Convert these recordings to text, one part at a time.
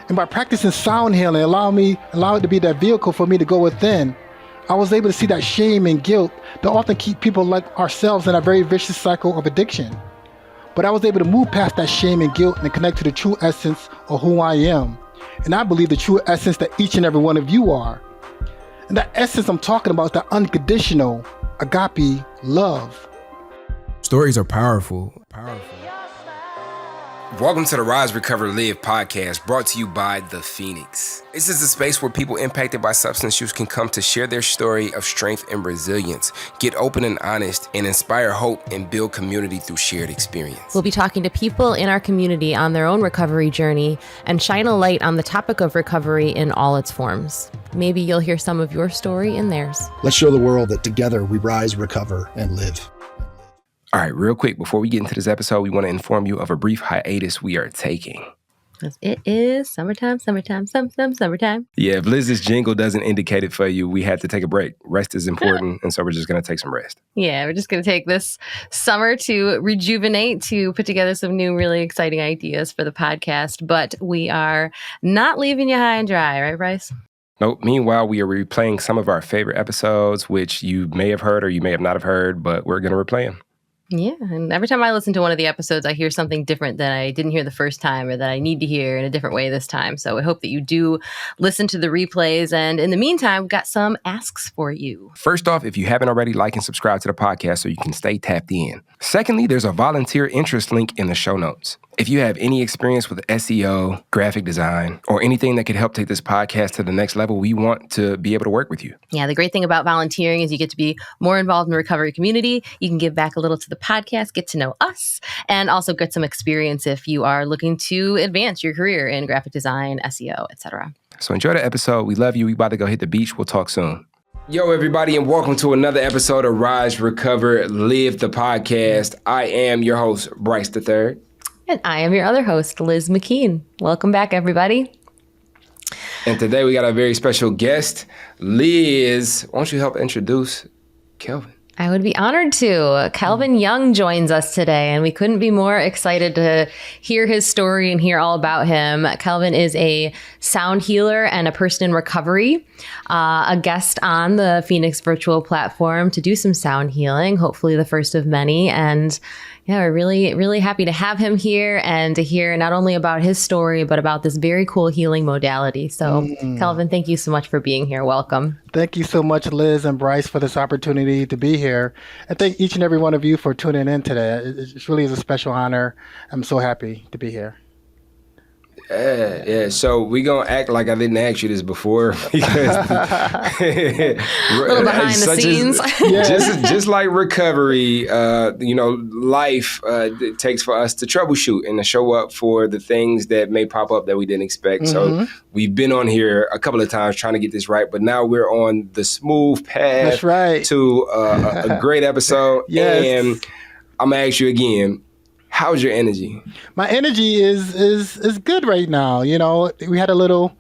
And by practicing sound healing, allow it to be that vehicle for me to go within, I was able to see that shame and guilt that often keep people like ourselves in a very vicious cycle of addiction. But I was able to move past that shame and guilt and connect to the true essence of who I am. And I believe the true essence that each and every one of you are. And that essence I'm talking about is that unconditional, agape love. Stories are powerful. Welcome to the Rise, Recover, Live podcast, brought to you by The Phoenix. This is a space where people impacted by substance use can come to share their story of strength and resilience, get open and honest, and inspire hope and build community through shared experience. We'll be talking to people in our community on their own recovery journey and shine a light on the topic of recovery in all its forms. Maybe you'll hear some of your story in theirs. Let's show the world that together we rise, recover, and live. All right, real quick, before we get into this episode, we want to inform you of a brief hiatus we are taking. It is summertime. Yeah, if Liz's jingle doesn't indicate it for you, we had to take a break. Rest is important, and so we're just going to take some rest. Yeah, we're just going to take this summer to rejuvenate, to put together some new, really exciting ideas for the podcast. But we are not leaving you high and dry, right, Bryce? Nope. Meanwhile, we are replaying some of our favorite episodes, which you may have heard or you may have not have heard, but we're going to replay them. Yeah, and every time I listen to one of the episodes, I hear something different that I didn't hear the first time or that I need to hear in a different way this time. So I hope that you do listen to the replays. And in the meantime, we've got some asks for you. First off, if you haven't already, like and subscribe to the podcast so you can stay tapped in. Secondly, there's a volunteer interest link in the show notes. If you have any experience with SEO, graphic design, or anything that could help take this podcast to the next level, we want to be able to work with you. Yeah, the great thing about volunteering is you get to be more involved in the recovery community. You can give back a little to the podcast, get to know us, and also get some experience if you are looking to advance your career in graphic design, SEO, etc. So enjoy the episode. We love you. We about to go hit the beach. We'll talk soon. Yo, everybody, and welcome to another episode of Rise, Recover, Live, the podcast. I am your host, Bryce III. And I am your other host, Liz McKean. Welcome back, everybody. And today we got a very special guest, Liz. Why don't you help introduce Kelvin? I would be honored to. Kelvin Young joins us today, and we couldn't be more excited to hear his story and hear all about him. Kelvin is a sound healer and a person in recovery, a guest on the Phoenix virtual platform to do some sound healing, hopefully the first of many. And yeah, we're really, really happy to have him here and to hear not only about his story, but about this very cool healing modality. So, Kelvin, thank you so much for being here. Welcome. Thank you so much, Liz and Bryce, for this opportunity to be here. And thank each and every one of you for tuning in today. It really is a special honor. I'm so happy to be here. Yeah. So we gonna act like I didn't ask you this before because a little behind the scenes. Just like recovery, life it takes for us to troubleshoot and to show up for the things that may pop up that we didn't expect. Mm-hmm. So we've been on here a couple of times trying to get this right, but now we're on the smooth path. That's right. To a great episode. Yes. And I'm gonna ask you again. How's your energy? My energy is good right now. You know, we had a little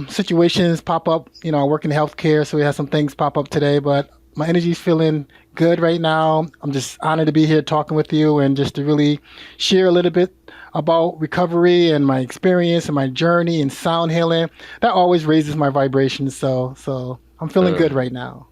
situations pop up. You know, I work in healthcare, so we had some things pop up today, but my energy's feeling good right now. I'm just honored to be here talking with you and just to really share a little bit about recovery and my experience and my journey and sound healing. That always raises my vibrations. So I'm feeling good right now.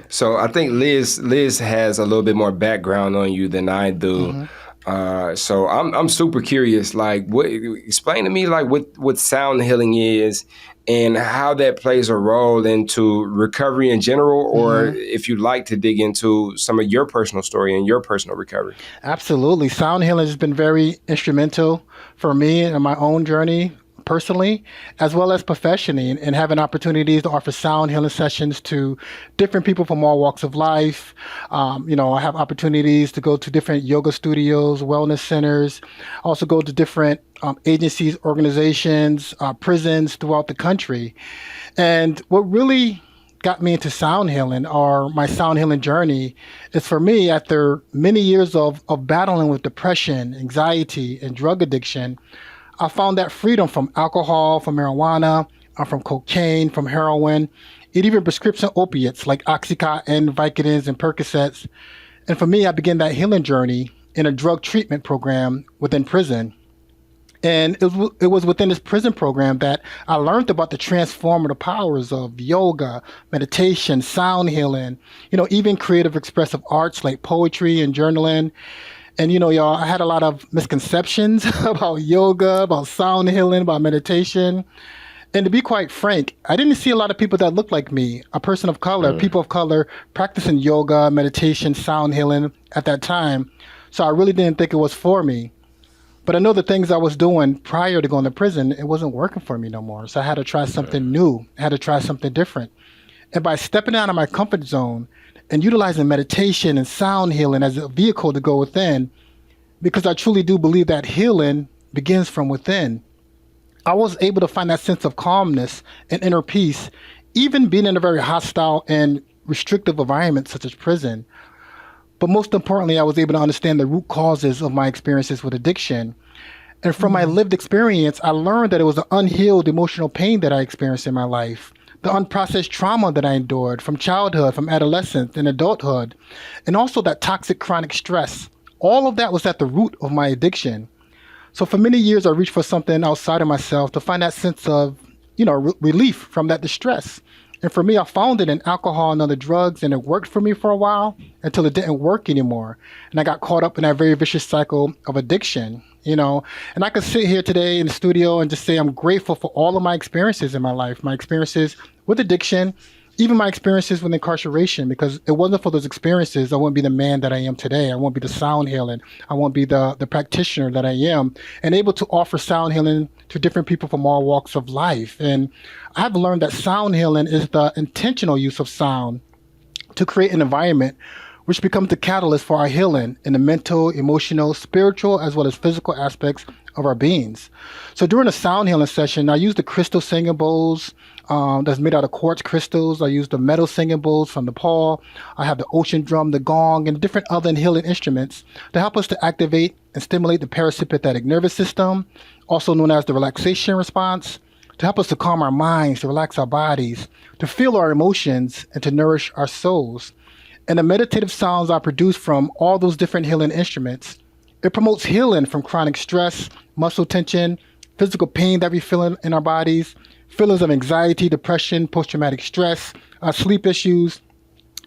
So I think Liz has a little bit more background on you than I do. Mm-hmm. So I'm super curious. Like, explain to me like what sound healing is and how that plays a role into recovery in general, or if you'd like to dig into some of your personal story and your personal recovery. Absolutely, sound healing has been very instrumental for me in my own journey. Personally, as well as professionally, and having opportunities to offer sound healing sessions to different people from all walks of life. I have opportunities to go to different yoga studios, wellness centers, also go to different agencies, organizations, prisons throughout the country. And what really got me into sound healing, or my sound healing journey, is for me, after many years of battling with depression, anxiety, and drug addiction, I found that freedom from alcohol, from marijuana, from cocaine, from heroin, and even prescription opiates like Oxycontin, Vicodins, and Percocets. And for me, I began that healing journey in a drug treatment program within prison. And it was within this prison program that I learned about the transformative powers of yoga, meditation, sound healing, even creative expressive arts like poetry and journaling. And, y'all, I had a lot of misconceptions about yoga, about sound healing, about meditation. And to be quite frank, I didn't see a lot of people that looked like me, a person of color, people of color practicing yoga, meditation, sound healing at that time. So I really didn't think it was for me. But I know the things I was doing prior to going to prison, it wasn't working for me no more. So I had to try something new. I had to try something different. And by stepping out of my comfort zone and utilizing meditation and sound healing as a vehicle to go within, because I truly do believe that healing begins from within, I was able to find that sense of calmness and inner peace, even being in a very hostile and restrictive environment such as prison. But most importantly, I was able to understand the root causes of my experiences with addiction. And from my lived experience, I learned that it was the unhealed emotional pain that I experienced in my life, the unprocessed trauma that I endured from childhood, from adolescence and adulthood, and also that toxic chronic stress. All of that was at the root of my addiction. So for many years, I reached for something outside of myself to find that sense of, relief from that distress. And for me, I found it in alcohol and other drugs, and it worked for me for a while until it didn't work anymore. And I got caught up in that very vicious cycle of addiction, And I could sit here today in the studio and just say I'm grateful for all of my experiences in my life, my experiences with addiction, even my experiences with incarceration, because it wasn't for those experiences, I wouldn't be the man that I am today. I won't be the sound healing. I won't be the practitioner that I am, and able to offer sound healing to different people from all walks of life. And I've learned that sound healing is the intentional use of sound to create an environment which becomes the catalyst for our healing in the mental, emotional, spiritual, as well as physical aspects of our beings. So during a sound healing session, I use the crystal singing bowls that's made out of quartz crystals. I use the metal singing bowls from Nepal. I have the ocean drum, the gong, and different other healing instruments to help us to activate and stimulate the parasympathetic nervous system, also known as the relaxation response, to help us to calm our minds, to relax our bodies, to feel our emotions, and to nourish our souls. And the meditative sounds are produced from all those different healing instruments. It promotes healing from chronic stress, muscle tension, physical pain that we feel in our bodies, feelings of anxiety, depression, post-traumatic stress, sleep issues,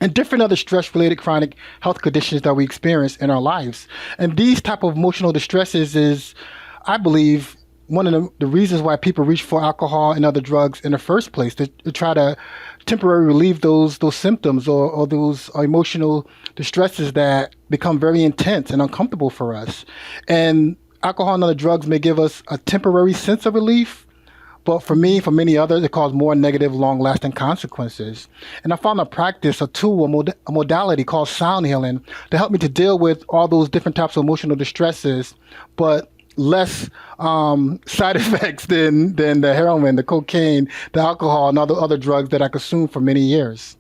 and different other stress-related chronic health conditions that we experience in our lives. And these type of emotional distresses is, I believe, one of the reasons why people reach for alcohol and other drugs in the first place, to try to temporarily relieve those symptoms or those emotional distresses that become very intense and uncomfortable for us. And alcohol and other drugs may give us a temporary sense of relief, but for me, for many others, it causes more negative, long-lasting consequences. And I found a tool, a modality called sound healing to help me to deal with all those different types of emotional distresses, but less side effects than the heroin, the cocaine, the alcohol, and other drugs that I consumed for many years.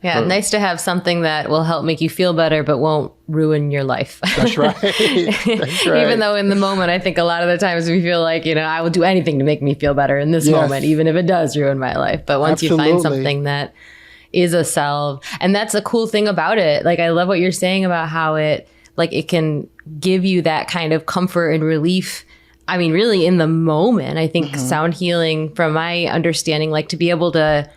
Yeah, nice to have something that will help make you feel better, but won't ruin your life. That's right. That's right. Even though in the moment, I think a lot of the times we feel like, I will do anything to make me feel better in this moment, even if it does ruin my life. But once you find something that is a salve, and that's a cool thing about it. Like, I love what you're saying about how it can give you that kind of comfort and relief. I mean, really in the moment. I think sound healing, from my understanding, to be able to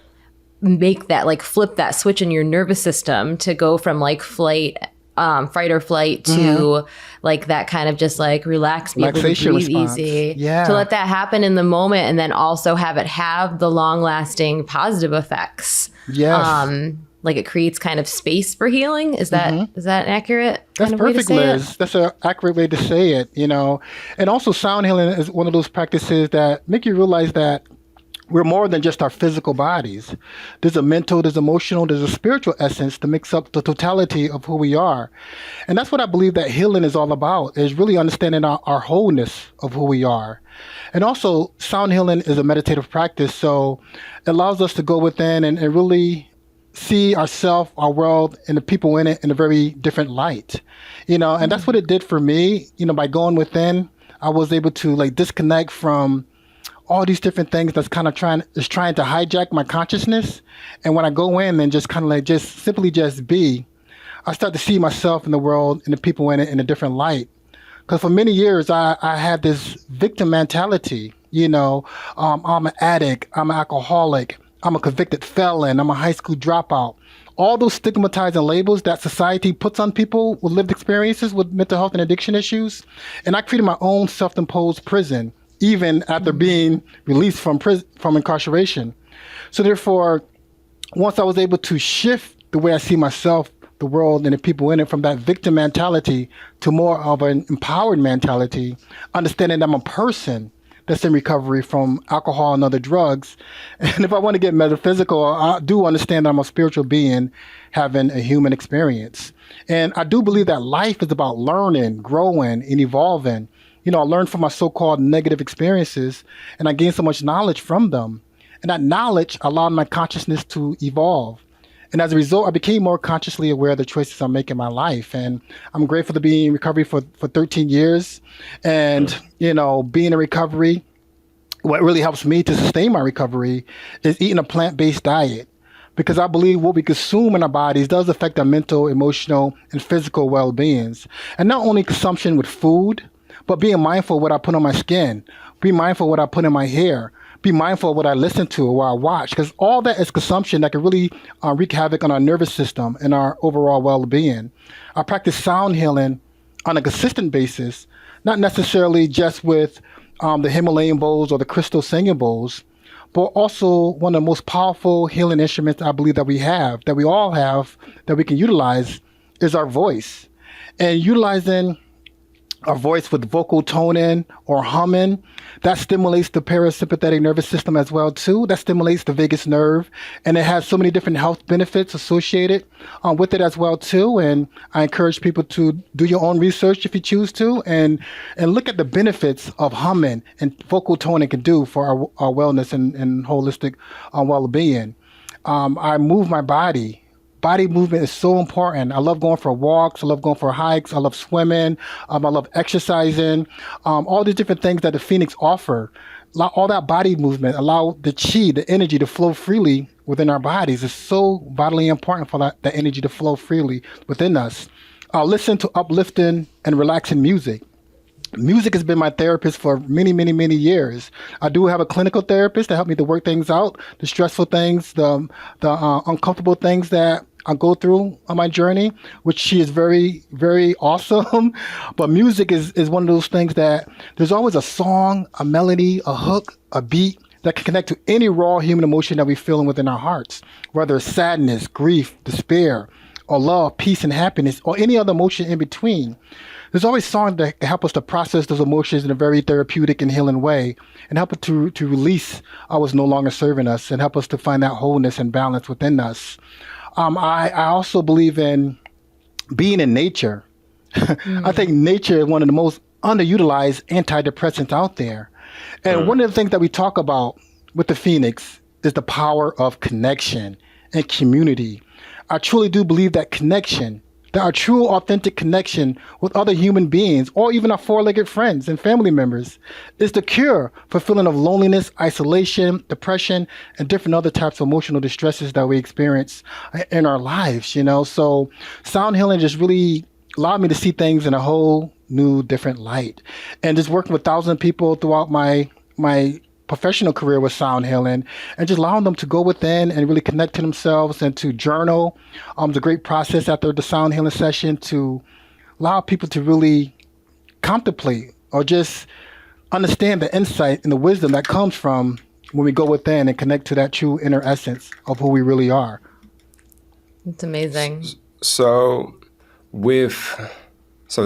make that, flip that switch in your nervous system to go from fight or flight to that kind of just relax, be able to breathe easy, to let that happen in the moment, and then also have it have the long lasting positive effects. Yes. It creates kind of space for healing. Is that accurate? That's perfect, Liz. That's an accurate way to say it, And also sound healing is one of those practices that make you realize that we're more than just our physical bodies. There's a mental, there's emotional, there's a spiritual essence to mix up the totality of who we are. And that's what I believe that healing is all about, is really understanding our wholeness of who we are. And also, sound healing is a meditative practice, so it allows us to go within and really see ourselves, our world, and the people in it in a very different light, and that's what it did for me. By going within, I was able to disconnect from all these different things that's kind of trying to hijack my consciousness. And when I go in and just kind of simply be, I start to see myself in the world and the people in it in a different light. Because for many years, I had this victim mentality. I'm an addict, I'm an alcoholic, I'm a convicted felon, I'm a high school dropout. All those stigmatizing labels that society puts on people with lived experiences with mental health and addiction issues. And I created my own self-imposed prison, even after being released from incarceration. So therefore, once I was able to shift the way I see myself, the world, and the people in it from that victim mentality to more of an empowered mentality, understanding that I'm a person that's in recovery from alcohol and other drugs. And if I want to get metaphysical, I do understand that I'm a spiritual being having a human experience. And I do believe that life is about learning, growing, and evolving. I learned from my so-called negative experiences, and I gained so much knowledge from them. And that knowledge allowed my consciousness to evolve. And as a result, I became more consciously aware of the choices I'm making in my life. And I'm grateful to be in recovery for 13 years. And, being in recovery, what really helps me to sustain my recovery is eating a plant-based diet. Because I believe what we consume in our bodies does affect our mental, emotional, and physical well-beings. And not only consumption with food, but being mindful of what I put on my skin, be mindful of what I put in my hair, be mindful of what I listen to or what I watch, because all that is consumption that can really wreak havoc on our nervous system and our overall well-being. I practice sound healing on a consistent basis, not necessarily just with the Himalayan bowls or the crystal singing bowls, but also one of the most powerful healing instruments I believe that we all have, that we can utilize is our voice. And utilizing our voice with vocal toning or humming, that stimulates the parasympathetic nervous system as well too. That stimulates the vagus nerve, and it has so many different health benefits associated with it as well too. And I encourage people to do your own research if you choose to, and look at the benefits of humming and vocal toning can do for our wellness and holistic well-being. I move my body. Body movement is so important. I love going for walks. I love going for hikes. I love swimming. I love exercising. All these different things that the Phoenix offer. All that body movement allow the chi, the energy, to flow freely within our bodies. It's so vitally important for that energy to flow freely within us. Listen to uplifting and relaxing music. Music has been my therapist for many, many, many years. I do have a clinical therapist to help me to work things out, the stressful things, the uncomfortable things that I go through on my journey, which she is very, very awesome. But music is one of those things that there's always a song, a melody, a hook, a beat that can connect to any raw human emotion that we feel within our hearts, whether it's sadness, grief, despair, or love, peace, and happiness, or any other emotion in between. There's always songs that can help us to process those emotions in a very therapeutic and healing way, and help us to release what's no longer serving us, and help us to find that wholeness and balance within us. I also believe in being in nature. I think nature is one of the most underutilized antidepressants out there. And one of the things that we talk about with the Phoenix is the power of connection and community. I truly do believe that connection, that our true authentic connection with other human beings, or even our four-legged friends and family members, is the cure for feeling of loneliness, isolation, depression, and different other types of emotional distresses that we experience in our lives, So sound healing just really allowed me to see things in a whole new, different light. And just working with thousands of people throughout my professional career with sound healing, and just allowing them to go within and really connect to themselves and to journal. It's a great process after the sound healing session to allow people to really contemplate or just understand the insight and the wisdom that comes from when we go within and connect to that true inner essence of who we really are. It's amazing. So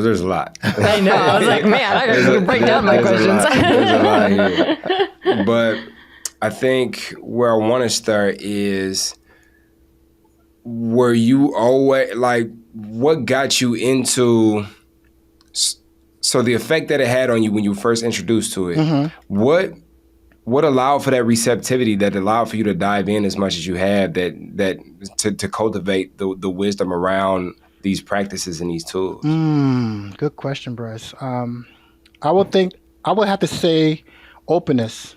there's a lot. I know. I was like, man, I gotta break down my questions. There's a lot here. But I think where I want to start is, were you always, what got you into, so the effect that it had on you when you were first introduced to it, what allowed for that receptivity that allowed for you to dive in as much as you have, that to cultivate the wisdom around these practices and these tools? Good question, Bryce. I would have to say openness,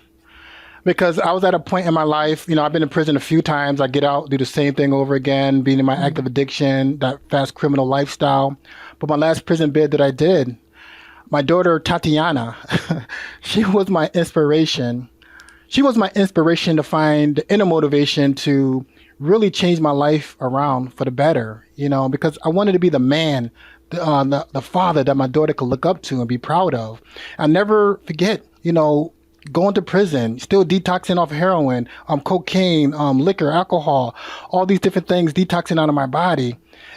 because I was at a point in my life, I've been in prison a few times. I get out, do the same thing over again, being in my active addiction, that fast criminal lifestyle. But my last prison bid that I did, my daughter Tatiana, she was my inspiration. She was my inspiration to find the inner motivation to really change my life around for the better, because I wanted to be the man, the father that my daughter could look up to and be proud of. I never forget, going to prison, still detoxing off heroin, cocaine, liquor, alcohol, all these different things detoxing out of my body.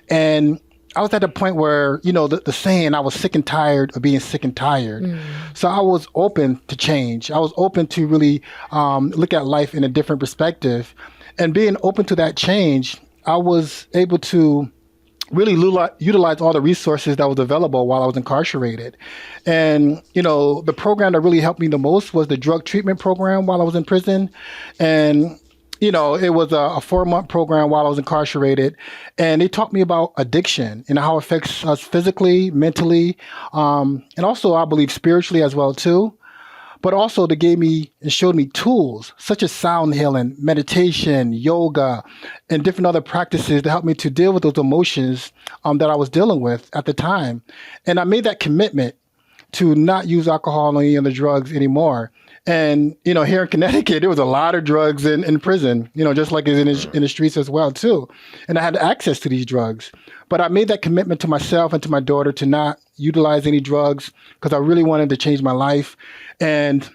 And I was at the point where, the saying, I was sick and tired of being sick and tired. So I was open to change. I was open to really look at life in a different perspective. And being open to that change, I was able to really utilize all the resources that was available while I was incarcerated. And, the program that really helped me the most was the drug treatment program while I was in prison. And, it was a 4-month program while I was incarcerated. And they taught me about addiction and how it affects us physically, mentally, and also, I believe, spiritually as well, too. But also they gave me and showed me tools such as sound healing, meditation, yoga, and different other practices to help me to deal with those emotions that I was dealing with at the time. And I made that commitment to not use alcohol or any other drugs anymore. And, here in Connecticut, there was a lot of drugs in prison, just like it's in the streets as well, too. And I had access to these drugs. But I made that commitment to myself and to my daughter to not utilize any drugs because I really wanted to change my life. And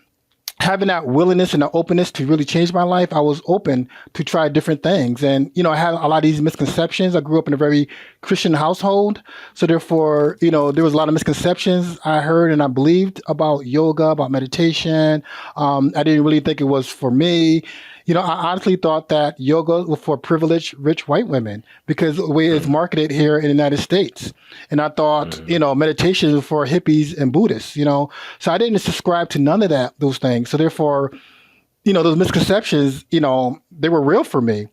having that willingness and the openness to really change my life, I was open to try different things. And, I had a lot of these misconceptions. I grew up in a very Christian household. So therefore, there was a lot of misconceptions I heard and I believed about yoga, about meditation. I didn't really think it was for me. I honestly thought that yoga was for privileged, rich white women because the way it's marketed here in the United States. And I thought, meditation was for hippies and Buddhists, So I didn't subscribe to none of those things. So therefore, those misconceptions, they were real for me.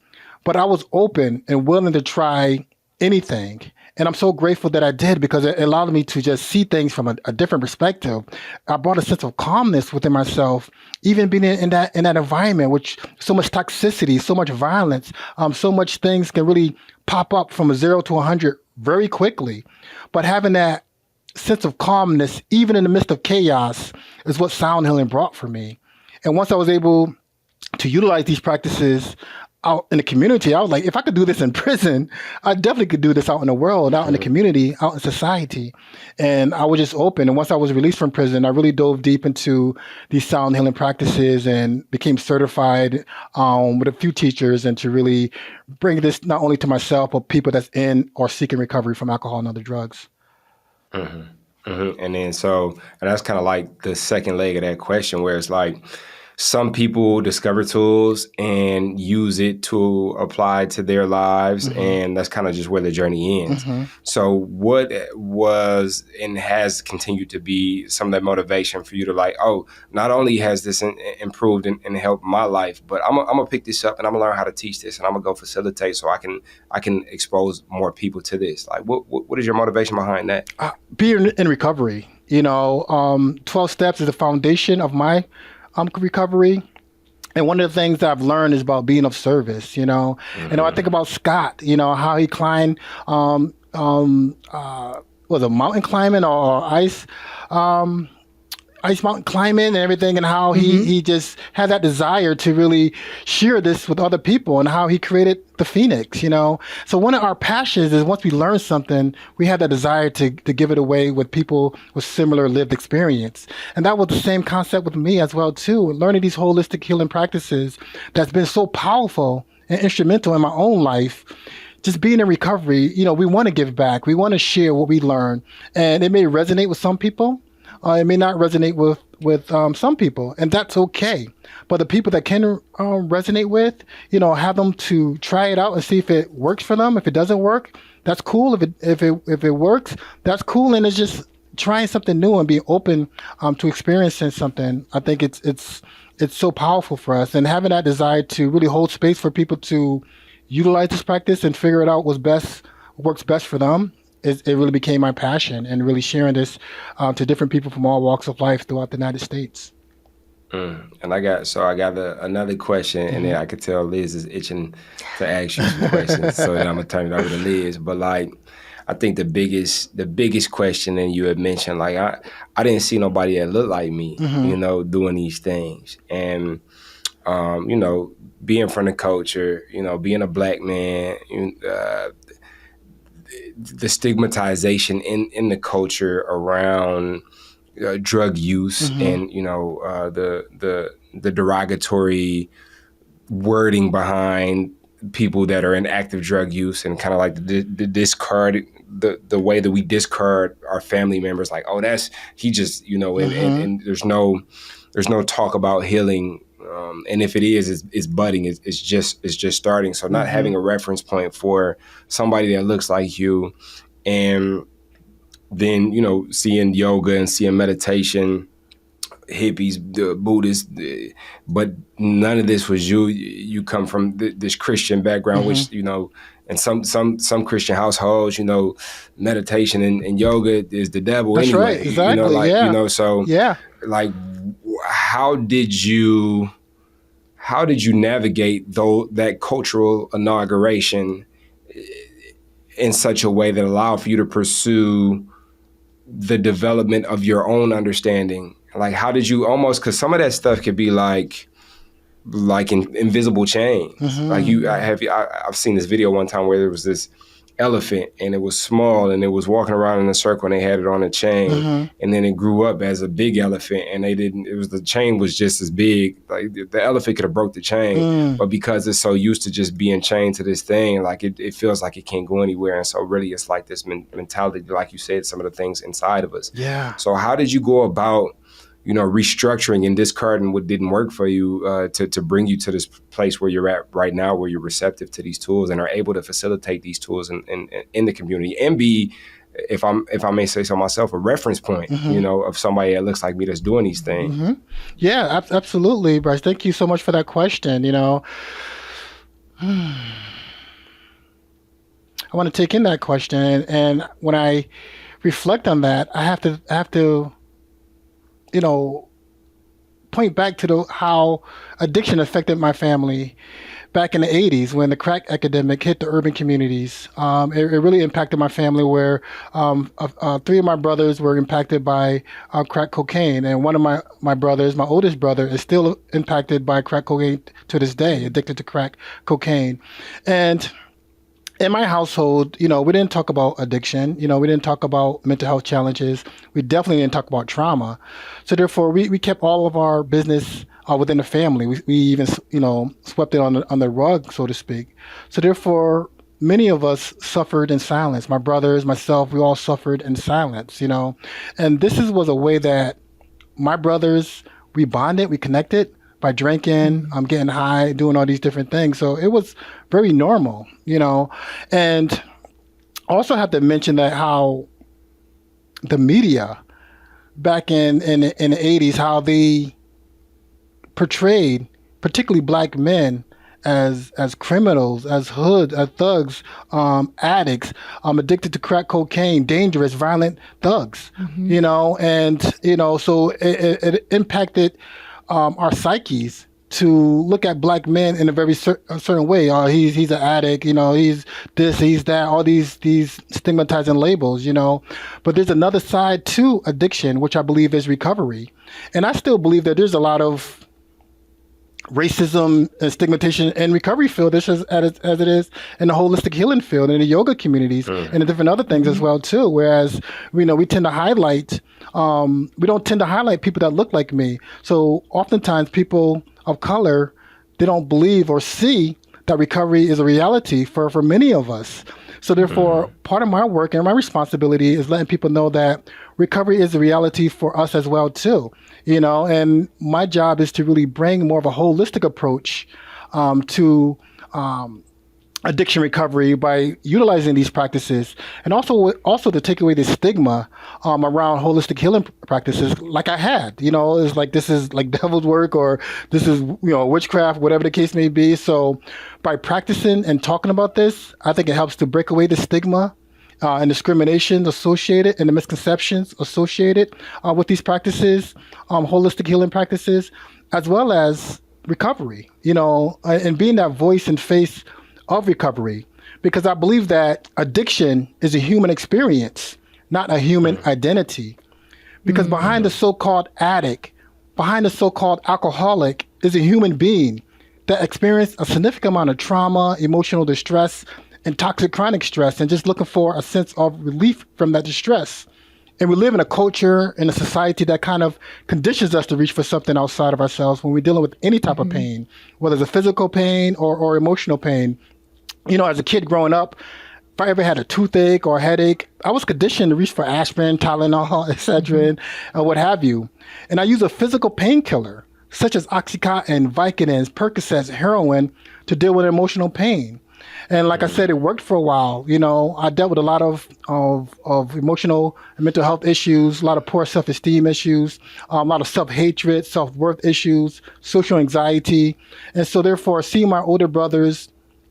But I was open and willing to try anything. And I'm so grateful that I did because it allowed me to just see things from a different perspective. I brought a sense of calmness within myself, even being in that environment, which so much toxicity, so much violence, so much things can really pop up from a 0 to 100 very quickly. But having that sense of calmness, even in the midst of chaos, is what sound healing brought for me. And once I was able to utilize these practices out in the community, I was like, if I could do this in prison, I definitely could do this out in the world, out in the community, out in society. And I was just open. And once I was released from prison, I really dove deep into these sound healing practices and became certified with a few teachers and to really bring this not only to myself, but people that's in or seeking recovery from alcohol and other drugs. Mm-hmm. Mm-hmm. And that's kind of like the second leg of that question where it's like, some people discover tools and use it to apply to their lives, and that's kind of just where the journey ends. So what was and has continued to be some of that motivation for you to like, not only has this improved and helped my life, but I'm gonna pick this up and I'm gonna learn how to teach this and I'm gonna go facilitate so I can expose more people to this. Like, what is your motivation behind that? Being in recovery, 12 steps is the foundation of my recovery. And one of the things that I've learned is about being of service, I think about Scott, how he climbed, was it mountain climbing or ice mountain climbing and everything, and how he just had that desire to really share this with other people and how he created the Phoenix, So one of our passions is once we learn something, we have that desire to give it away with people with similar lived experience. And that was the same concept with me as well, too. Learning these holistic healing practices that's been so powerful and instrumental in my own life. Just being in recovery, we want to give back. We want to share what we learn. And it may resonate with some people. It may not resonate with some people, and that's okay. But the people that can resonate with, have them to try it out and see if it works for them. If it doesn't work, that's cool. If it works, that's cool. And it's just trying something new and being open to experiencing something. I think it's so powerful for us, and having that desire to really hold space for people to utilize this practice and figure it out works best for them. It really became my passion, and really sharing this to different people from all walks of life throughout the United States. And I got another question, and then I could tell Liz is itching to ask you some questions, so then I'm gonna turn it over to Liz. But like, I think the biggest question, and you had mentioned, like I didn't see nobody that looked like me, doing these things, and being from the culture, being a black man, the stigmatization in the culture around drug use, and the derogatory wording behind people that are in active drug use, and kind of like the discard, the way that we discard our family members, like, oh, that's he just and there's no talk about healing, and if it is, it's budding, it's just starting. So not having a reference point for somebody that looks like you, and then seeing yoga and seeing meditation, hippies, the Buddhists, but none of this was you. You come from this Christian background, which and some Christian households, meditation and yoga is the devil. That's anyway. right, exactly. So like, how did you navigate that cultural inauguration in such a way that allowed for you to pursue the development of your own understanding? Like, how did you because some of that stuff could be like invisible chains. Like I've seen this video one time where there was this elephant, and it was small, and it was walking around in a circle, and they had it on a chain, and then it grew up as a big elephant, and the chain was just as big. Like the elephant could have broke the chain, but because it's so used to just being chained to this thing, like it feels like it can't go anywhere. And so really it's like this mentality, like you said, some of the things inside of us. Yeah. So how did you go about restructuring and discarding what didn't work for you to bring you to this place where you're at right now, where you're receptive to these tools and are able to facilitate these tools in the community, and be, if I may say so myself, a reference point, of somebody that looks like me that's doing these things? Yeah, absolutely, Bryce. Thank you so much for that question. I want to take in that question, and when I reflect on that, I have to point back to how addiction affected my family back in the 80s when the crack epidemic hit the urban communities. It really impacted my family, where 3 of my brothers were impacted by crack cocaine. And one of my brothers, my oldest brother, is still impacted by crack cocaine to this day, addicted to crack cocaine. And in my household, we didn't talk about addiction. We didn't talk about mental health challenges. We definitely didn't talk about trauma. So therefore, we kept all of our business within the family. We even, swept it on the rug, so to speak. So therefore, many of us suffered in silence. My brothers, myself, we all suffered in silence, And this was a way that my brothers, we bonded, we connected by drinking, getting high, doing all these different things. So it was very normal, And also have to mention that how the media back in the 80s, how they portrayed particularly black men as criminals, as hoods, as thugs, addicts, addicted to crack cocaine, dangerous, violent thugs, and so it impacted our psyches to look at black men in a very certain way. He's an addict, he's this, he's that, all these stigmatizing labels, But there's another side to addiction, which I believe is recovery. And I still believe that there's a lot of racism and stigmatization in recovery field, as it is in the holistic healing field, in the yoga communities, and the different other things as well too. Whereas we tend to highlight, we don't tend to highlight people that look like me. So oftentimes people of color, they don't believe or see that recovery is a reality for many of us. So therefore, part of my work and my responsibility is letting people know that recovery is a reality for us as well too. And my job is to really bring more of a holistic approach to addiction recovery by utilizing these practices, and also to take away the stigma around holistic healing practices, like I had. It's like this is like devil's work, or this is witchcraft, whatever the case may be. So by practicing and talking about this, I think it helps to break away the stigma and discrimination associated and the misconceptions associated with these practices, holistic healing practices, as well as recovery, and being that voice and face of recovery. because I believe that addiction is a human experience, not a human identity. Because behind the so-called addict, behind the so-called alcoholic is a human being that experienced a significant amount of trauma, emotional distress, and toxic chronic stress, and just looking for a sense of relief from that distress. And we live in a culture and a society that kind of conditions us to reach for something outside of ourselves when we're dealing with any type of pain, whether it's a physical pain or emotional pain. You know, as a kid growing up, if I ever had a toothache or a headache, I was conditioned to reach for aspirin, Tylenol, Excedrin, what have you. And I use a physical painkiller, such as Oxycontin, Vicodins, Percocets, heroin, to deal with emotional pain. And like I said, it worked for a while. You know, I dealt with a lot of emotional and mental health issues, a lot of poor self-esteem issues, a lot of self-hatred, self-worth issues, social anxiety. And so therefore, seeing my older brothers,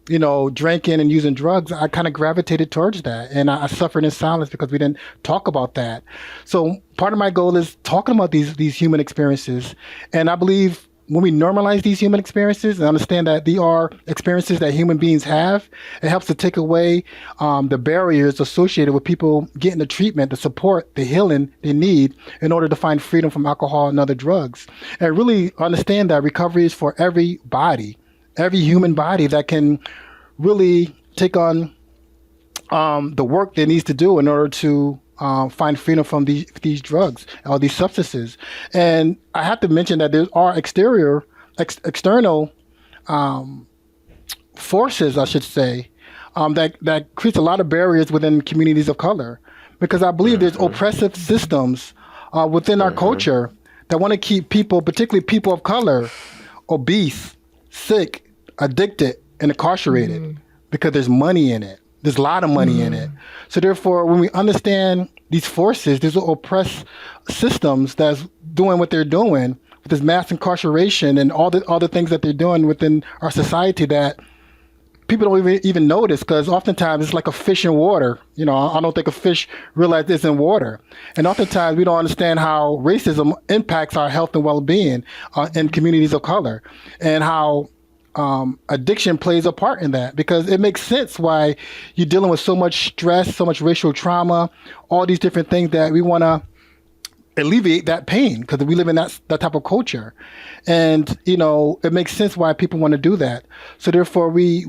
you know, drinking and using drugs, I kind of gravitated towards that. And I suffered in silence because we didn't talk about that. So part of my goal is talking about these human experiences. And I believe when we normalize these human experiences and understand that they are experiences that human beings have, it helps to take away the barriers associated with people getting the treatment, the support, the healing they need in order to find freedom from alcohol and other drugs. And really understand that recovery is for every body, every human body that can really take on the work that it needs to do in order to find freedom from these drugs or these substances. And I have to mention that there are external forces, I should say, that creates a lot of barriers within communities of color. Because I believe there's oppressive systems within our culture that want to keep people, particularly people of color, obese, sick, addicted, and incarcerated because there's money in it. There's a lot of money in it. So therefore, when we understand these forces, these oppressed systems that's doing what they're doing with this mass incarceration and all the things that they're doing within our society that people don't even notice, because oftentimes it's like a fish in water. You know, I don't think a fish realizes it's in water. And oftentimes we don't understand how racism impacts our health and well-being in communities of color, and how addiction plays a part in that, because it makes sense why you're dealing with so much stress, so much racial trauma, all these different things that we want to alleviate that pain because we live in that type of culture. And, you know, it makes sense why people want to do that. So therefore, we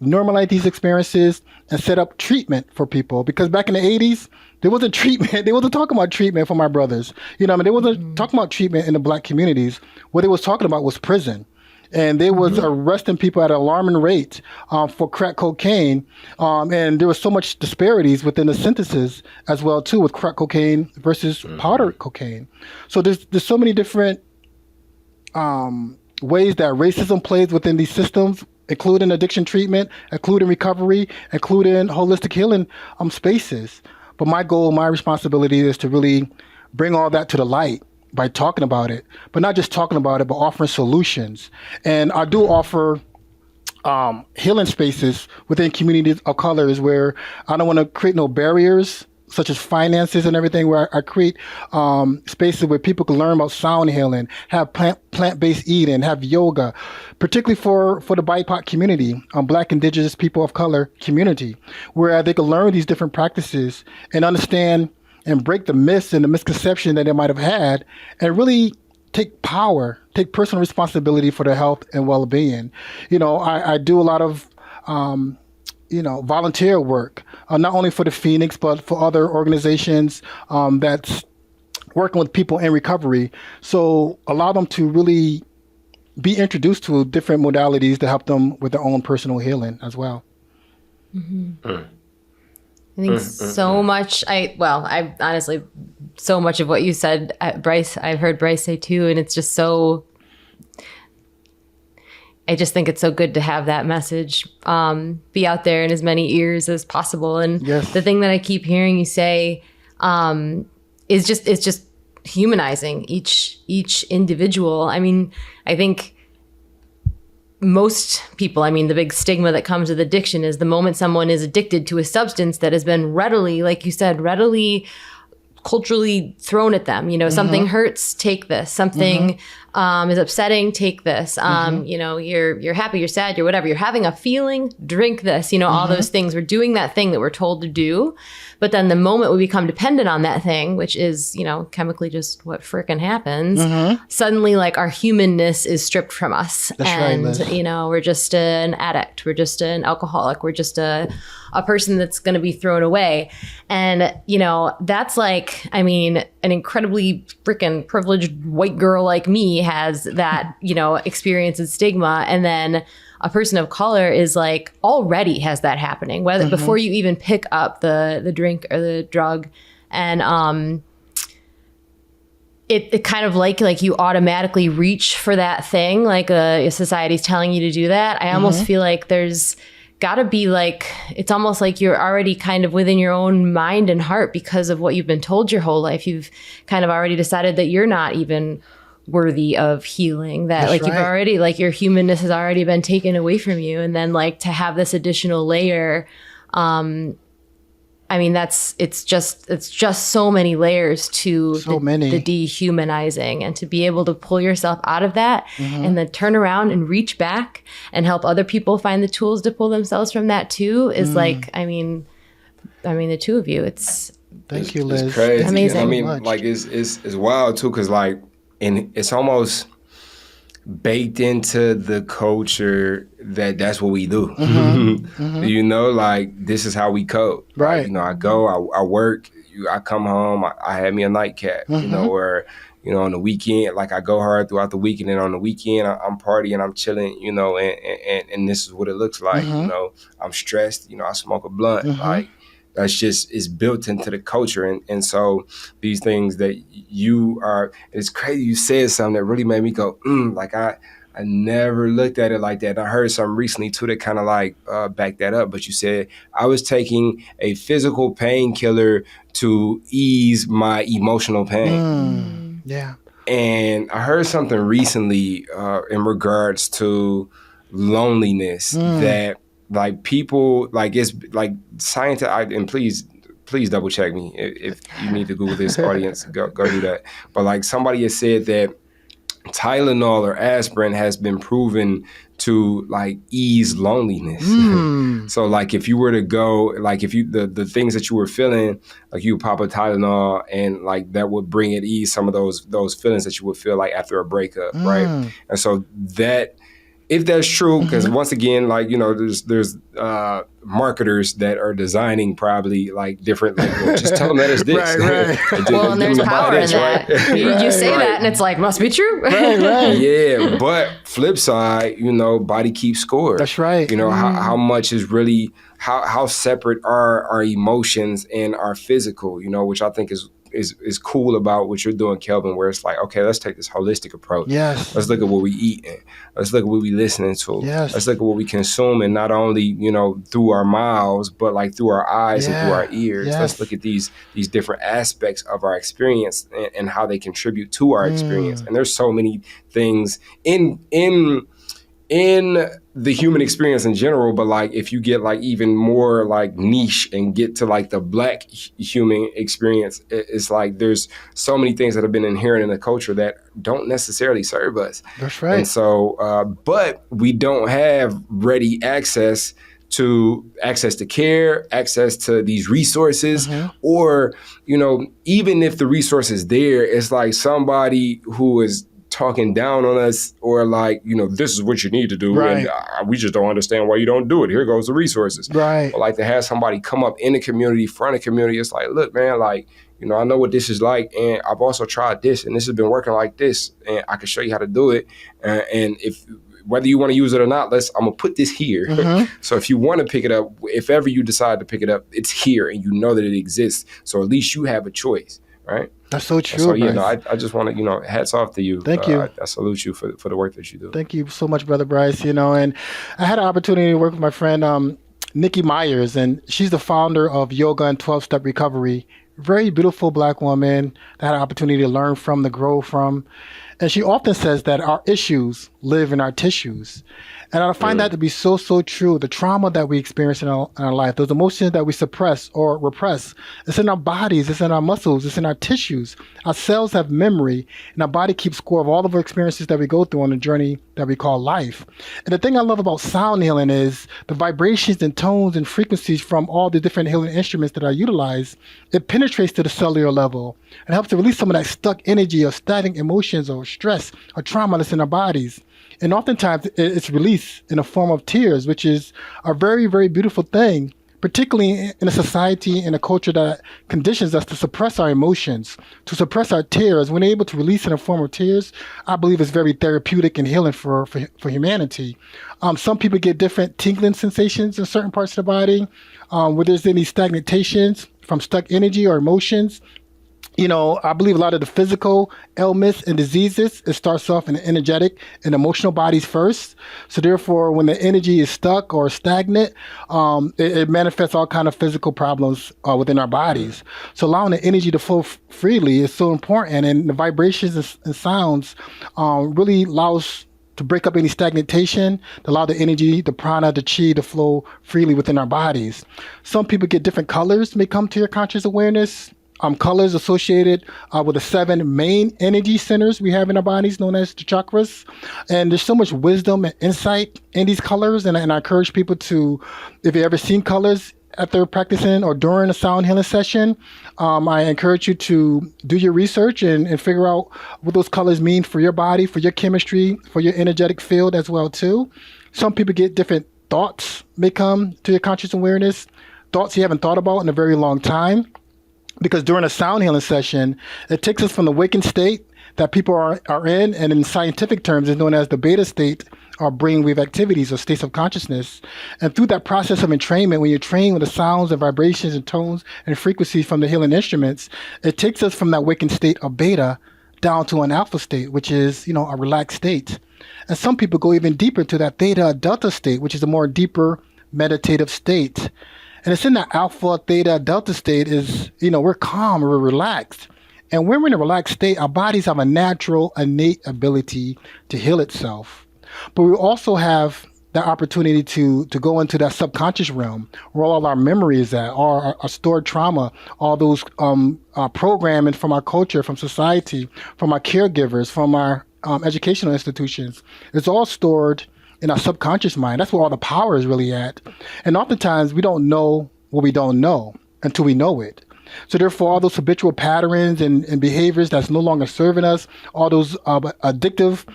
normalize these experiences and set up treatment for people, because back in the 80s, there wasn't treatment. They wasn't talking about treatment for my brothers. You know, I mean, they wasn't talking about treatment in the Black communities. What they was talking about was prison. And they was arresting people at an alarming rate for crack cocaine. And there was so much disparities within the sentences as well, too, with crack cocaine versus powder cocaine. So there's so many different ways that racism plays within these systems, including addiction treatment, including recovery, including holistic healing spaces. But my goal, my responsibility is to really bring all that to the light by talking about it, but not just talking about it, but offering solutions. And I do offer healing spaces within communities of colors where I don't want to create no barriers, such as finances and everything, where I create spaces where people can learn about sound healing, have plant-based eating, have yoga, particularly for the BIPOC community, Black, Indigenous, people of color community, where they can learn these different practices and understand and break the myths and the misconception that they might have had, and really take personal responsibility for their health and well-being. You know, I do a lot of, volunteer work, not only for the Phoenix, but for other organizations that's working with people in recovery. So allow them to really be introduced to different modalities to help them with their own personal healing as well. I think so much. I honestly, so much of what you said, Bryce, I've heard Bryce say too, and it's just so. I just think it's so good to have that message be out there in as many ears as possible. And the thing that I keep hearing you say is just humanizing each individual. I mean, I think most people, the big stigma that comes with addiction is the moment someone is addicted to a substance that has been readily, like you said, culturally thrown at them. You know, something hurts, take this. Something is upsetting, take this. You know, you're happy, you're sad, you're whatever. You're having a feeling, drink this. You know, all those things. We're doing that thing that we're told to do. But then the moment we become dependent on that thing, which is, you know, chemically just what frickin' happens, suddenly like our humanness is stripped from us. That's and, right, Liz. you know, we're just an addict. We're just an alcoholic. We're just a person that's going to be thrown away. And, you know, that's like, I mean, an incredibly freaking privileged white girl like me has that, you know, experience and stigma. And then a person of color is like already has that happening, whether before you even pick up the drink or the drug. And it kind of like you automatically reach for that thing, like society's telling you to do that. I almost feel like there's gotta be like, it's almost like you're already kind of within your own mind and heart because of what you've been told your whole life. You've kind of already decided that you're not even worthy of healing, that That's like you've right. already, like your humanness has already been taken away from you. And then like to have this additional layer, I mean, it's just so many layers to the dehumanizing, and to be able to pull yourself out of that and then turn around and reach back and help other people find the tools to pull themselves from that too is like, I mean, the two of you, Thank you, Liz. It's crazy. Amazing. I mean, Much. like it's wild too, because like, and it's almost baked into the culture that's what we do. You know, like this is how we cope. Right. Like, you know, I go, I work, I come home, I had me a nightcap, you know, or, you know, on the weekend, like I go hard throughout the weekend, and on the weekend I'm partying, I'm chilling, you know, and this is what it looks like. You know, I'm stressed, you know, I smoke a blunt, like that's just is built into the culture. And so these things that you are, it's crazy. You said something that really made me go, like I never looked at it like that. And I heard something recently too that kind of like backed that up. But you said I was taking a physical painkiller to ease my emotional pain. Yeah. And I heard something recently in regards to loneliness that like people, like it's like scientists, and please double check me if you need to Google this, audience, go do that. But like somebody has said that Tylenol or aspirin has been proven to like ease loneliness. So like if you were to go, like if you, the things that you were feeling, like you would pop a Tylenol and like that would bring it ease some of those feelings that you would feel like after a breakup, right? And so that, if that's true, because once again, like, you know, there's marketers that are designing probably like different, like, well, just tell them that it's this. Right. well, and there's power in that. You say that and it's like, must be true. Right. Yeah, but flip side, you know, body keeps score. That's right. You know, how much is really, how separate are our emotions and our physical, you know, which I think is cool about what you're doing, Kelvin, where it's like, okay, let's take this holistic approach. Yes. Let's look at what we eating. Let's look at what we listening to. Yes. Let's look at what we consuming, not only, you know, through our mouths, but like through our eyes and through our ears. Yes. Let's look at these different aspects of our experience and how they contribute to our experience. And there's so many things in the human experience in general, but like if you get like even more like niche and get to like the Black human experience, it's like there's so many things that have been inherent in the culture that don't necessarily serve us. That's right. And so, but we don't have ready access to care, access to these resources, or, you know, even if the resource is there, it's like somebody who is talking down on us, or like, you know, this is what you need to do, right. and we just don't understand why you don't do it. Here goes the resources. Right. Or like to have somebody come up in the community, front of the community, it's like, look, man, like, you know, I know what this is like, and I've also tried this, and this has been working like this, and I can show you how to do it. And if whether you want to use it or not, I'm gonna put this here. So if you want to pick it up, if ever you decide to pick it up, it's here, and you know that it exists. So at least you have a choice, right? That's so true. So yeah, no, I just want to, you know, hats off to you. Thank you. I salute you for the work that you do. Thank you so much, Brother Bryce. You know, and I had an opportunity to work with my friend Nikki Myers, and she's the founder of Yoga and 12-Step Recovery. Very beautiful Black woman that had an opportunity to learn from, to grow from. And she often says that our issues live in our tissues. And I find that to be so, so true. The trauma that we experience in our life, those emotions that we suppress or repress, it's in our bodies, it's in our muscles, it's in our tissues. Our cells have memory, and our body keeps score of all of our experiences that we go through on the journey that we call life. And the thing I love about sound healing is the vibrations and tones and frequencies from all the different healing instruments that I utilize. It penetrates to the cellular level and helps to release some of that stuck energy or stagnant emotions or stress or trauma that's in our bodies. And oftentimes it's released in the form of tears, which is a very, very beautiful thing, particularly in a society and a culture that conditions us to suppress our emotions, to suppress our tears. When able to release in the form of tears, I believe it's very therapeutic and healing for humanity. Some people get different tingling sensations in certain parts of the body, where there's any stagnations from stuck energy or emotions. I believe a lot of the physical ailments and diseases, it starts off in the energetic and emotional bodies first. So therefore, when the energy is stuck or stagnant, it manifests all kind of physical problems within our bodies. So allowing the energy to flow freely is so important. And the vibrations and sounds really allows to break up any stagnation, to allow the energy, the prana, the chi to flow freely within our bodies. Some people get different colors may come to your conscious awareness. Colors associated with the 7 main energy centers we have in our bodies, known as the chakras. And there's so much wisdom and insight in these colors. And I encourage people to, if you've ever seen colors after practicing or during a sound healing session, I encourage you to do your research and figure out what those colors mean for your body, for your chemistry, for your energetic field as well, too. Some people get different thoughts may come to your conscious awareness, thoughts you haven't thought about in a very long time. Because during a sound healing session, it takes us from the waking state that people are in, and in scientific terms is known as the beta state, or brainwave activities or states of consciousness. And through that process of entrainment, when you're trained with the sounds and vibrations and tones and frequencies from the healing instruments, it takes us from that waking state of beta down to an alpha state, which is, a relaxed state. And some people go even deeper to that theta delta state, which is a more deeper meditative state. And it's in that alpha, theta, delta state is, we're calm, we're relaxed. And when we're in a relaxed state, our bodies have a natural, innate ability to heal itself. But we also have the opportunity to go into that subconscious realm where all our memories at, our stored trauma, all those programming from our culture, from society, from our caregivers, from our educational institutions. It's all stored in our subconscious mind. That's where all the power is really at. And oftentimes we don't know what we don't know until we know it. So therefore, all those habitual patterns and behaviors that's no longer serving us, all those addictive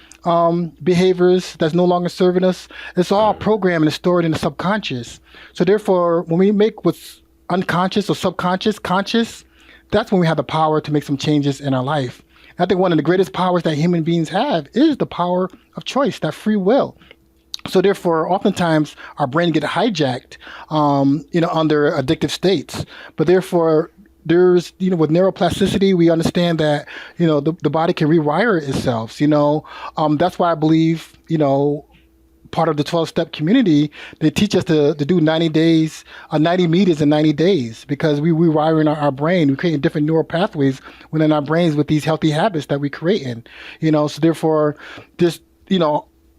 behaviors that's no longer serving us, it's all programmed and stored in the subconscious. So therefore, when we make what's unconscious or subconscious conscious, that's when we have the power to make some changes in our life. And I think one of the greatest powers that human beings have is the power of choice, that free will. So therefore, oftentimes our brain gets hijacked, under addictive states. But therefore, there's, with neuroplasticity, we understand that, the body can rewire itself. That's why I believe, part of the 12-step community, they teach us to do 90 days, 90 meters in 90 days, because we rewiring our brain. We're creating different neural pathways within our brains with these healthy habits that we're creating. So therefore, this,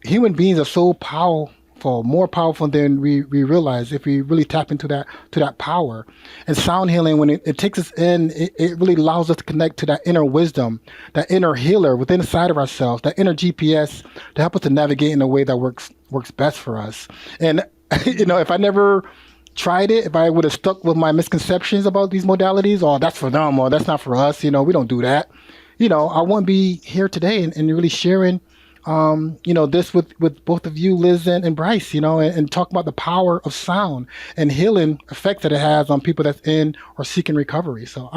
human beings are so powerful, more powerful than we realize if we really tap into that power. And sound healing, when it takes us in, it really allows us to connect to that inner wisdom, that inner healer within inside of ourselves, that inner GPS to help us to navigate in a way that works best for us. And, if I never tried it, if I would have stuck with my misconceptions about these modalities, or that's for them, or that's not for us, we don't do that, I wouldn't be here today and really sharing this with both of you, Liz and Bryce, and talk about the power of sound and healing effects that it has on people that's in or seeking recovery. So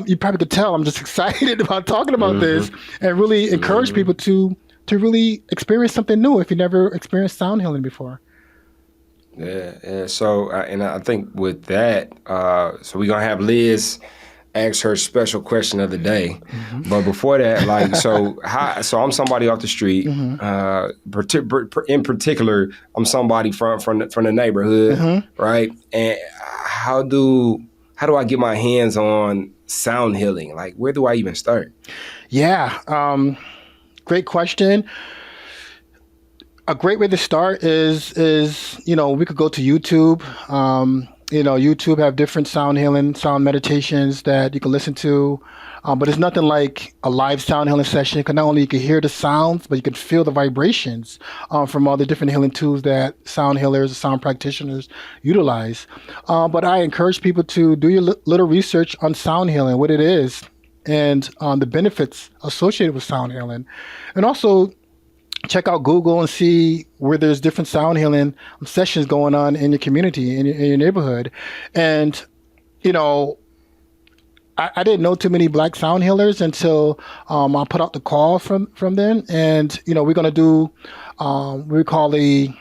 you probably could tell I'm just excited about talking about this and really encourage people to really experience something new if you never experienced sound healing before. Yeah. So, and I think with that, so we're gonna have Liz ask her special question of the day. But before that, so I'm somebody off the street. In particular, I'm somebody from the neighborhood, right? And how do I get my hands on sound healing? Like, where do I even start? Yeah, great question. A great way to start is we could go to YouTube. YouTube have different sound healing, sound meditations that you can listen to. But it's nothing like a live sound healing session, because not only you can hear the sounds, but you can feel the vibrations from all the different healing tools that sound healers, sound practitioners utilize. But I encourage people to do your little research on sound healing, what it is, and the benefits associated with sound healing. And also check out Google and see where there's different sound healing sessions going on in your community, in your neighborhood. And, I didn't know too many Black sound healers until I put out the call from them. And, we're going to do, we call a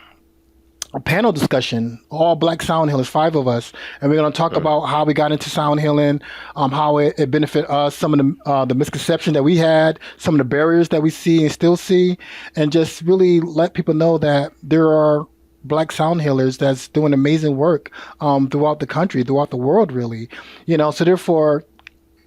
panel discussion, all Black sound healers, 5 of us. And we're going to talk about how we got into sound healing, how it benefit us, some of the misconceptions that we had, some of the barriers that we see and still see, and just really let people know that there are Black sound healers that's doing amazing work throughout the country, throughout the world, really. So therefore,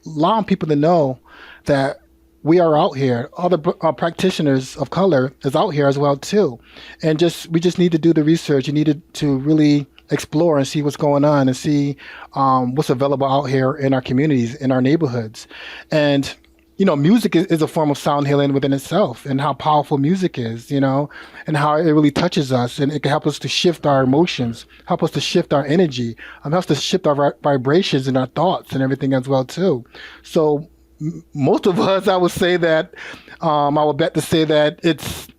allowing people to know that we are out here. Other practitioners of color is out here as well too, and we just need to do the research. You need to really explore and see what's going on and see what's available out here in our communities, in our neighborhoods. And music is a form of sound healing within itself, and how powerful music is, and how it really touches us, and it can help us to shift our emotions, help us to shift our energy, helps us to shift our vibrations and our thoughts and everything as well too. So most of us, I would say that, I would bet to say that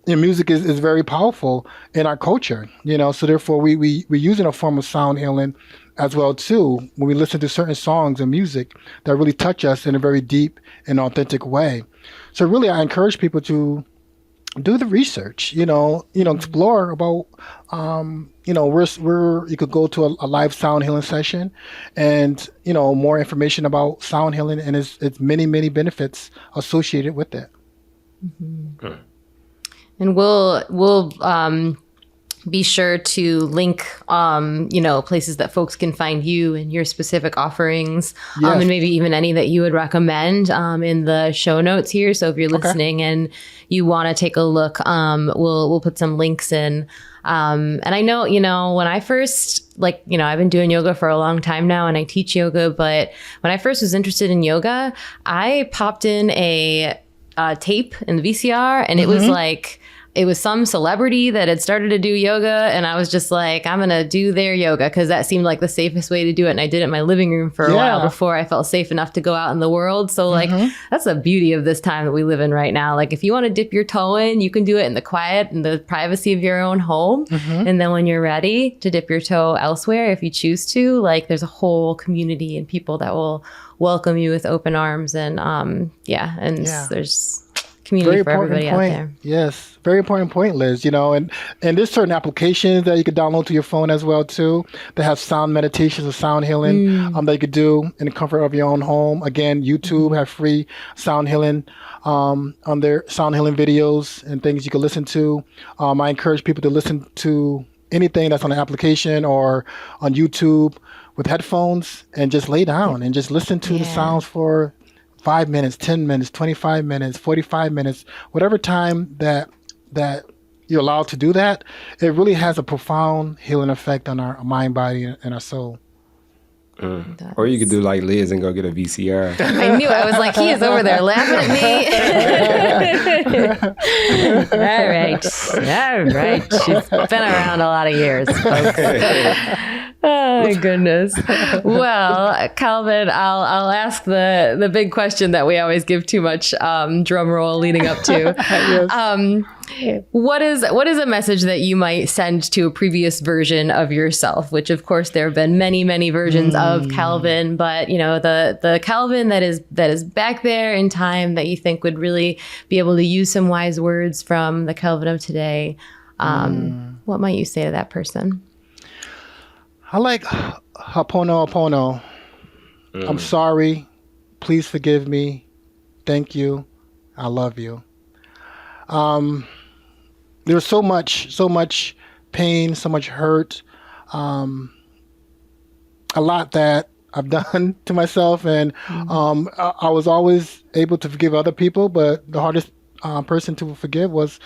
music is very powerful in our culture, so therefore we're using a form of sound healing as well too, when we listen to certain songs and music that really touch us in a very deep and authentic way. So really, I encourage people to do the research, explore about, where you could go to a live sound healing session, and, more information about sound healing and its many, many benefits associated with it. Mm-hmm. And we'll be sure to link, places that folks can find you and your specific offerings, Yes. and maybe even any that you would recommend in the show notes here. So if you're listening and you want to take a look, we'll put some links in. And I know, when I first, I've been doing yoga for a long time now, and I teach yoga, but when I first was interested in yoga, I popped in a tape in the VCR, and it was it was some celebrity that had started to do yoga, and I was just like, I'm going to do their yoga, because that seemed like the safest way to do it. And I did it in my living room for a while before I felt safe enough to go out in the world. So that's the beauty of this time that we live in right now. Like, if you want to dip your toe in, you can do it in the quiet and the privacy of your own home. And then when you're ready to dip your toe elsewhere, if you choose to, there's a whole community and people that will welcome you with open arms. And there's community for everybody out there. Yes, very important point, Liz. And there's certain applications that you could download to your phone as well too, that have sound meditations or sound healing that you could do in the comfort of your own home. Again, YouTube have free sound healing on their sound healing videos and things you can listen to. I encourage people to listen to anything that's on the application or on YouTube with headphones, and just lay down and just listen to the sounds for 5 minutes, 10 minutes, 25 minutes, 45 minutes, whatever time that you're allowed to do that. It really has a profound healing effect on our mind, body, and our soul. Or you could do like Liz and go get a VCR. I knew. I was like, he is over there laughing at me. All right. She's been around a lot of years, folks. Oh my goodness. Well, Kelvin, I'll ask the big question that we always give too much drum roll leading up to. What is a message that you might send to a previous version of yourself? Which, of course, there have been many, many versions of Kelvin, but the Kelvin that is back there in time that you think would really be able to use some wise words from the Kelvin of today. What might you say to that person? I like Ho'oponopono. I'm sorry. Please forgive me. Thank you. I love you. There's so much pain, so much hurt, a lot that I've done to myself, and I was always able to forgive other people, but the hardest person to forgive was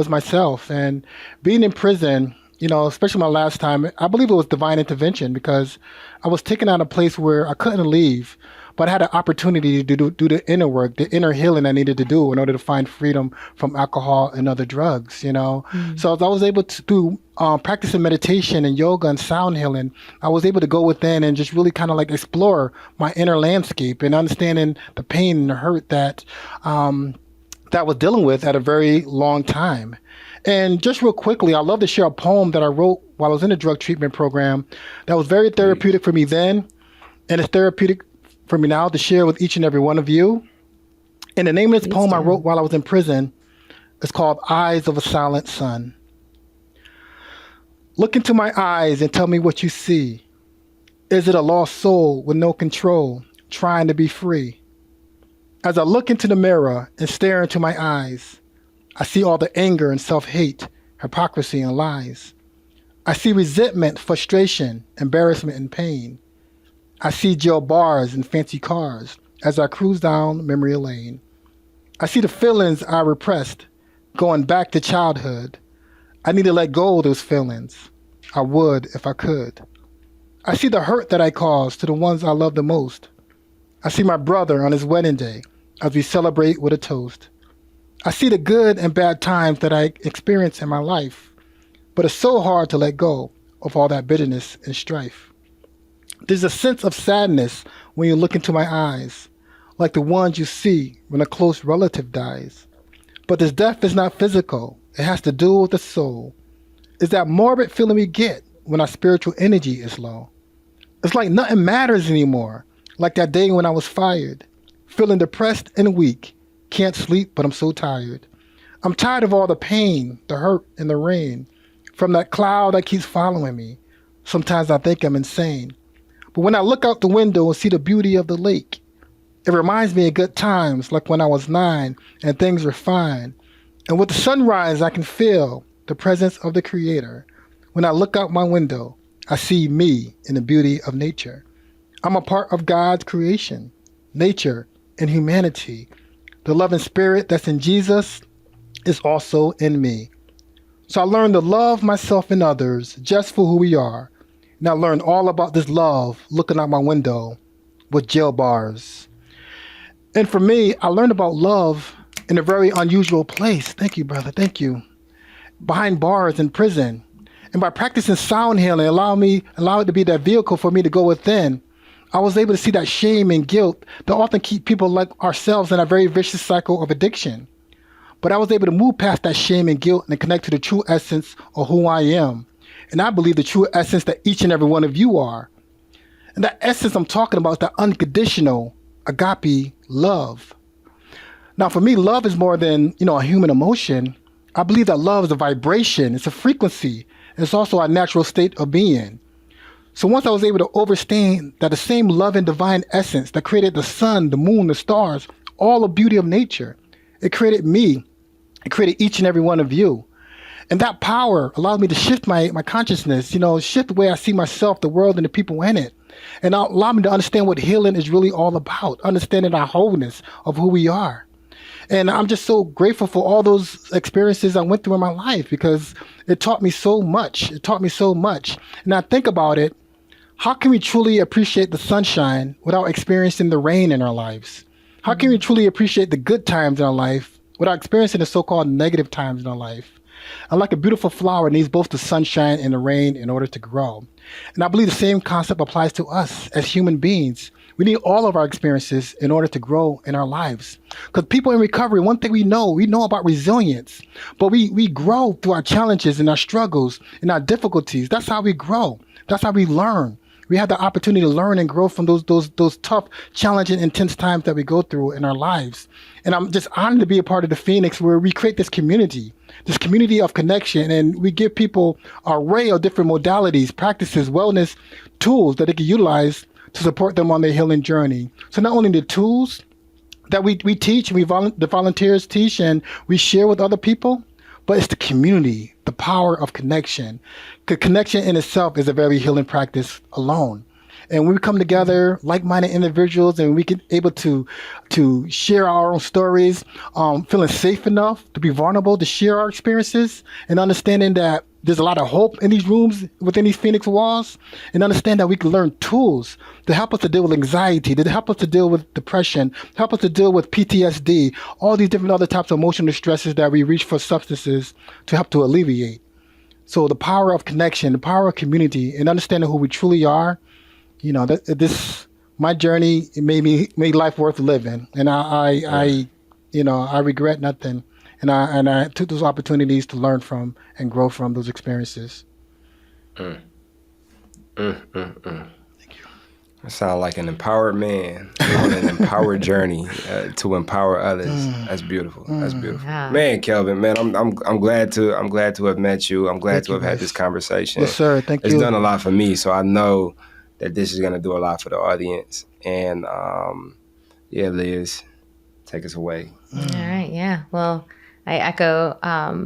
myself. And being in prison, especially my last time, I believe it was divine intervention because I was taken out of a place where I couldn't leave, but I had an opportunity to do the inner work, the inner healing I needed to do in order to find freedom from alcohol and other drugs. So as I was able to do practicing meditation and yoga and sound healing, I was able to go within and just really kind of like explore my inner landscape and understanding the pain and the hurt that I was dealing with at a very long time. And just real quickly, I love to share a poem that I wrote while I was in the drug treatment program that was very therapeutic for me then, and it's therapeutic for me now to share with each and every one of you. And the name of this poem I wrote while I was in prison is called Eyes of a Silent Sun. Look into my eyes and tell me what you see. Is it a lost soul with no control, trying to be free? As I look into the mirror and stare into my eyes, I see all the anger and self-hate, hypocrisy and lies. I see resentment, frustration, embarrassment and pain. I see jail bars and fancy cars as I cruise down memory lane. I see the feelings I repressed, going back to childhood. I need to let go of those feelings. I would if I could. I see the hurt that I caused to the ones I love the most. I see my brother on his wedding day as we celebrate with a toast. I see the good and bad times that I experienced in my life, but it's so hard to let go of all that bitterness and strife. There's a sense of sadness when you look into my eyes, like the ones you see when a close relative dies. But this death is not physical. It has to do with the soul. It's that morbid feeling we get when our spiritual energy is low. It's like nothing matters anymore, like that day when I was fired, feeling depressed and weak. Can't sleep, but I'm so tired. I'm tired of all the pain, the hurt, and the rain from that cloud that keeps following me. Sometimes I think I'm insane. But when I look out the window and see the beauty of the lake, it reminds me of good times like when I was 9 and things were fine. And with the sunrise, I can feel the presence of the Creator. When I look out my window, I see me in the beauty of nature. I'm a part of God's creation, nature, and humanity. The loving spirit that's in Jesus is also in me. So I learned to love myself and others just for who we are. And I learned all about this love looking out my window with jail bars. And for me, I learned about love in a very unusual place. Thank you, brother. Thank you. Behind bars in prison. And by practicing sound healing, allow it to be that vehicle for me to go within. I was able to see that shame and guilt that often keep people like ourselves in a very vicious cycle of addiction. But I was able to move past that shame and guilt and connect to the true essence of who I am. And I believe the true essence that each and every one of you are. And that essence I'm talking about is that unconditional agape love. Now, for me, love is more than, a human emotion. I believe that love is a vibration. It's a frequency. It's also our natural state of being. So once I was able to understand that the same love and divine essence that created the sun, the moon, the stars, all the beauty of nature, it created me. It created each and every one of you. And that power allowed me to shift my consciousness, shift the way I see myself, the world, and the people in it. And allow me to understand what healing is really all about, understanding our wholeness of who we are. And I'm just so grateful for all those experiences I went through in my life because it taught me so much. It taught me so much. And I think about it, how can we truly appreciate the sunshine without experiencing the rain in our lives? How can we truly appreciate the good times in our life without experiencing the so-called negative times in our life? And like a beautiful flower needs both the sunshine and the rain in order to grow. And I believe the same concept applies to us as human beings. We need all of our experiences in order to grow in our lives. Because people in recovery, one thing we know about resilience, but we grow through our challenges and our struggles and our difficulties. That's how we grow. That's how we learn. We have the opportunity to learn and grow from those tough, challenging, intense times that we go through in our lives. And I'm just honored to be a part of the Phoenix where we create this community of connection, and we give people an array of different modalities, practices, wellness tools that they can utilize to support them on their healing journey. So not only the tools that we teach, the volunteers teach, and we share with other people, but it's the community, the power of connection. The connection in itself is a very healing practice alone. And when we come together, like-minded individuals, and we get able to share our own stories, feeling safe enough to be vulnerable, to share our experiences, and understanding that there's a lot of hope in these rooms, within these Phoenix walls, and understand that we can learn tools to help us to deal with anxiety, to help us to deal with depression, help us to deal with PTSD, all these different other types of emotional stresses that we reach for substances to help to alleviate. So the power of connection, the power of community, and understanding who we truly are, my journey, it made life worth living, and I regret nothing. And I took those opportunities to learn from and grow from those experiences. Thank you. I sound like an empowered man on an empowered journey to empower others. That's beautiful. That's beautiful, man. Kelvin, man, I'm glad to have met you. I'm glad to have had this conversation. Yes, sir. Thank you. It's done a lot for me, so I know that this is gonna do a lot for the audience. And Liz, take us away. All right. Yeah. Well, I echo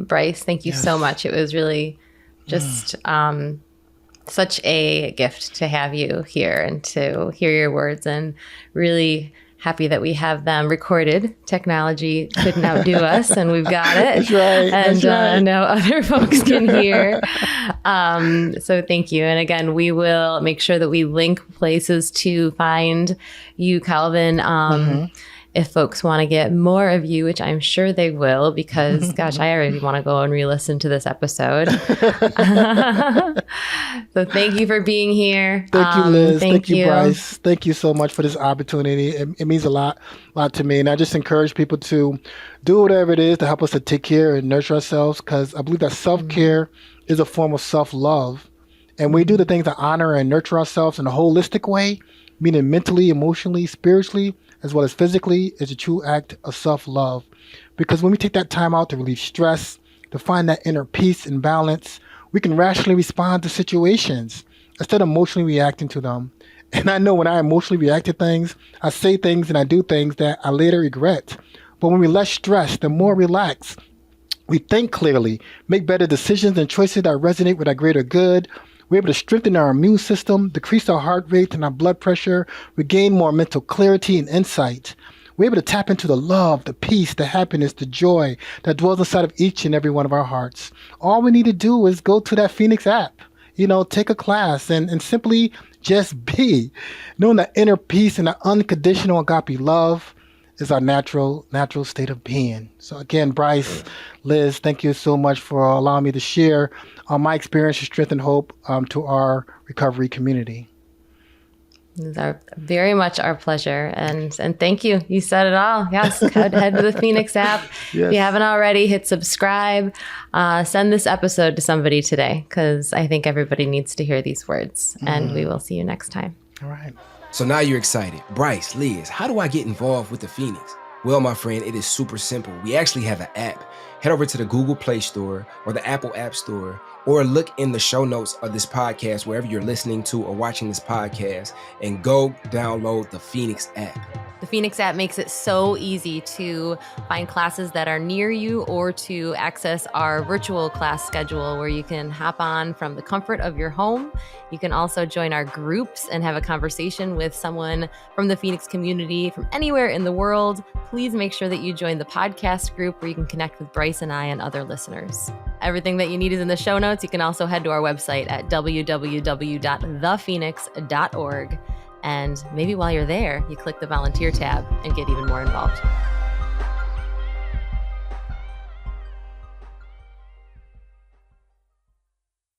Bryce. Thank you so much. It was really just such a gift to have you here and to hear your words, and really happy that we have them recorded. Technology couldn't outdo us, and we've got it. That's right. And now other folks can hear. So thank you. And again, we will make sure that we link places to find you, Kelvin. If folks want to get more of you, which I'm sure they will, because gosh, I already want to go and re-listen to this episode. So thank you for being here. Thank you, Liz. Thank you, Bryce. Thank you so much for this opportunity. It means a lot to me. And I just encourage people to do whatever it is to help us to take care and nurture ourselves, because I believe that self-care is a form of self-love. And we do the things that honor and nurture ourselves in a holistic way, meaning mentally, emotionally, spiritually, as well as physically, is a true act of self-love. Because when we take that time out to relieve stress, to find that inner peace and balance, we can rationally respond to situations instead of emotionally reacting to them. And I know when I emotionally react to things, I say things and I do things that I later regret. But when we're less stressed and more relaxed, we think clearly, make better decisions and choices that resonate with our greater good. We're able to strengthen our immune system, decrease our heart rate and our blood pressure. We gain more mental clarity and insight. We're able to tap into the love, the peace, the happiness, the joy that dwells inside of each and every one of our hearts. All we need to do is go to that Phoenix app, take a class and simply just be. Knowing that inner peace and that unconditional agape love is our natural state of being. So again, Bryce, Liz, thank you so much for allowing me to share my experience of strength and hope to our recovery community. It's very much our pleasure. And thank you. You said it all. Yes. Head to the Phoenix app. Yes. If you haven't already, hit subscribe. Send this episode to somebody today, because I think everybody needs to hear these words. And we will see you next time. All right. So now you're excited. Bryce, Liz, how do I get involved with the Phoenix? Well, my friend, it is super simple. We actually have an app. Head over to the Google Play Store or the Apple App Store, or look in the show notes of this podcast, wherever you're listening to or watching this podcast, and go download the Phoenix app. The Phoenix app makes it so easy to find classes that are near you, or to access our virtual class schedule where you can hop on from the comfort of your home. You can also join our groups and have a conversation with someone from the Phoenix community from anywhere in the world. Please make sure that you join the podcast group where you can connect with Bryce and I and other listeners. Everything that you need is in the show notes. You can also head to our website at www.thephoenix.org. And maybe while you're there, you click the volunteer tab and get even more involved.